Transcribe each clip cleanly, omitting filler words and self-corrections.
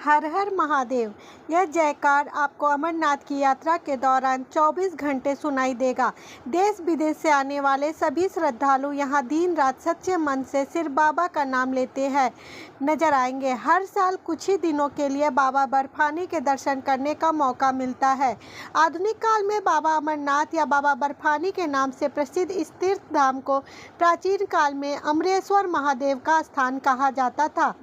हर हर महादेव। यह जयकार आपको अमरनाथ की यात्रा के दौरान 24 घंटे सुनाई देगा। देश विदेश से आने वाले सभी श्रद्धालु यहाँ दिन रात सच्चे मन से सिर्फ बाबा का नाम लेते हैं नजर आएंगे। हर साल कुछ ही दिनों के लिए बाबा बर्फानी के दर्शन करने का मौका मिलता है। आधुनिक काल में बाबा अमरनाथ या बाबा बर्फानी के नाम से प्रसिद्ध इस तीर्थ धाम को प्राचीन काल में अमरेश्वर महादेव का स्थान कहा जाता था।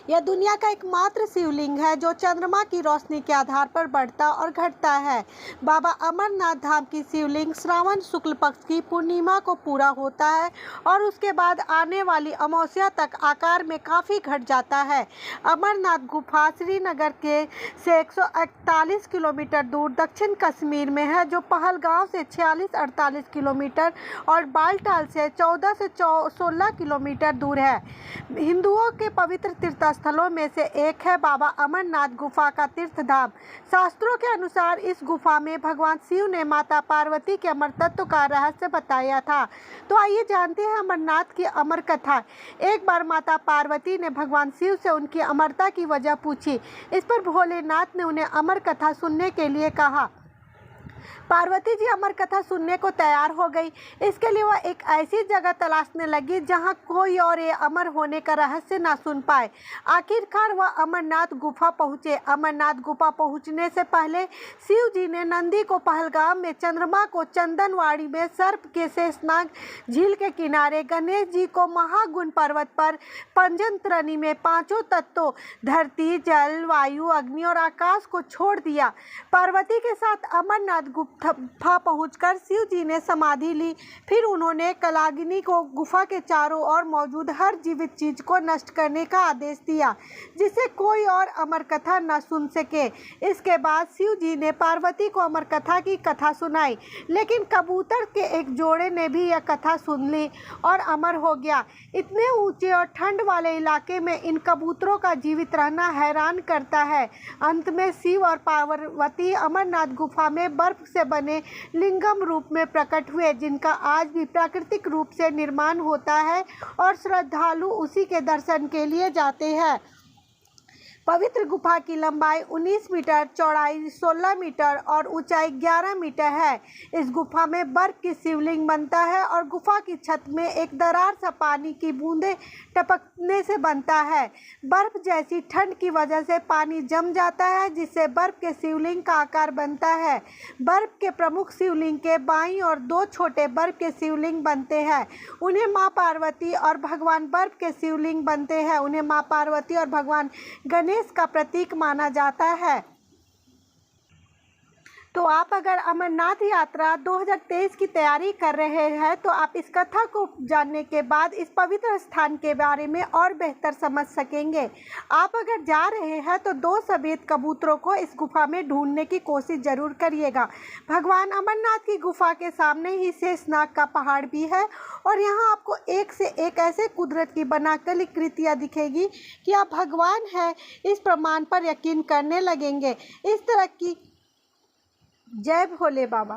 यह दुनिया का एकमात्र शिवलिंग है जो चंद्रमा की रोशनी के आधार पर बढ़ता और घटता है। बाबा अमरनाथ धाम की शिवलिंग श्रावण शुक्ल पक्ष की पूर्णिमा को पूरा होता है और उसके बाद आने वाली अमावस्या तक आकार में काफ़ी घट जाता है। अमरनाथ गुफा श्रीनगर के से 141 किलोमीटर दूर दक्षिण कश्मीर में है, जो पहलगांव से 46-48 किलोमीटर और बालटाल से 14 से 16 किलोमीटर दूर है। हिंदुओं के पवित्र तीर्थ स्थलों में से एक है बाबा अमरनाथ गुफा का तीर्थ धाम। शास्त्रों के अनुसार इस गुफा में भगवान शिव ने माता पार्वती के अमर तत्व का रहस्य बताया था। तो आइए जानते हैं अमरनाथ की अमर कथा। एक बार माता पार्वती ने भगवान शिव से उनकी अमरता की वजह पूछी। इस पर भोलेनाथ ने उन्हें अमर कथा सुनने के लिए कहा। पार्वती जी अमर कथा सुनने को तैयार हो गई। इसके लिए वह एक ऐसी जगह तलाशने लगी जहां कोई और ये अमर होने का रहस्य ना सुन पाए। आखिरकार वह अमरनाथ गुफा पहुँचे। अमरनाथ गुफा पहुँचने से पहले शिव जी ने नंदी को पहलगाम में, चंद्रमा को चंदनवाड़ी में, सर्प के शेषनाग झील के किनारे, गणेश जी को महागुण पर्वत पर, पंचतरणी में पांचों तत्वों धरती, जल, वायु, अग्नि और आकाश को छोड़ दिया। पार्वती के साथ अमरनाथ गुफा पहुंचकर शिव जी ने समाधि ली। फिर उन्होंने कलाग्नि को गुफा के चारों ओर मौजूद हर जीवित चीज को नष्ट करने का आदेश दिया, जिससे कोई और अमर कथा न सुन सके। इसके बाद शिव जी ने पार्वती को अमर कथा की कथा सुनाई, लेकिन कबूतर के एक जोड़े ने भी यह कथा सुन ली और अमर हो गया। इतने ऊंचे और ठंड वाले इलाके में इन कबूतरों का जीवित रहना हैरान करता है। अंत में शिव और पार्वती अमरनाथ गुफा में बर्फ से बने लिंगम रूप में प्रकट हुए, जिनका आज भी प्राकृतिक रूप से निर्माण होता है और श्रद्धालु उसी के दर्शन के लिए जाते हैं। पवित्र गुफा की लंबाई 19 मीटर, चौड़ाई 16 मीटर और ऊंचाई 11 मीटर है। इस गुफा में बर्फ की शिवलिंग बनता है और गुफा की छत में एक दरार सा पानी की बूंदें टपकने से बनता है। बर्फ जैसी ठंड की वजह से पानी जम जाता है, जिससे बर्फ के शिवलिंग का आकार बनता है। बर्फ के प्रमुख शिवलिंग के बाईं और दो छोटे बर्फ के शिवलिंग बनते हैं। उन्हें माँ पार्वती और भगवान बर्फ के शिवलिंग बनते हैं। उन्हें माँ पार्वती और भगवान गणेश का प्रतीक माना जाता है। तो आप अगर अमरनाथ यात्रा 2023 की तैयारी कर रहे हैं तो आप इस कथा को जानने के बाद इस पवित्र स्थान के बारे में और बेहतर समझ सकेंगे। आप अगर जा रहे हैं तो 2 सफेद कबूतरों को इस गुफा में ढूंढने की कोशिश जरूर करिएगा। भगवान अमरनाथ की गुफा के सामने ही शेषनाग का पहाड़ भी है और यहाँ आपको एक से एक ऐसे कुदरत की बनाकर कृतियाँ दिखेगी कि आप भगवान हैं इस प्रमाण पर यकीन करने लगेंगे। इस तरह की जय भोले बाबा।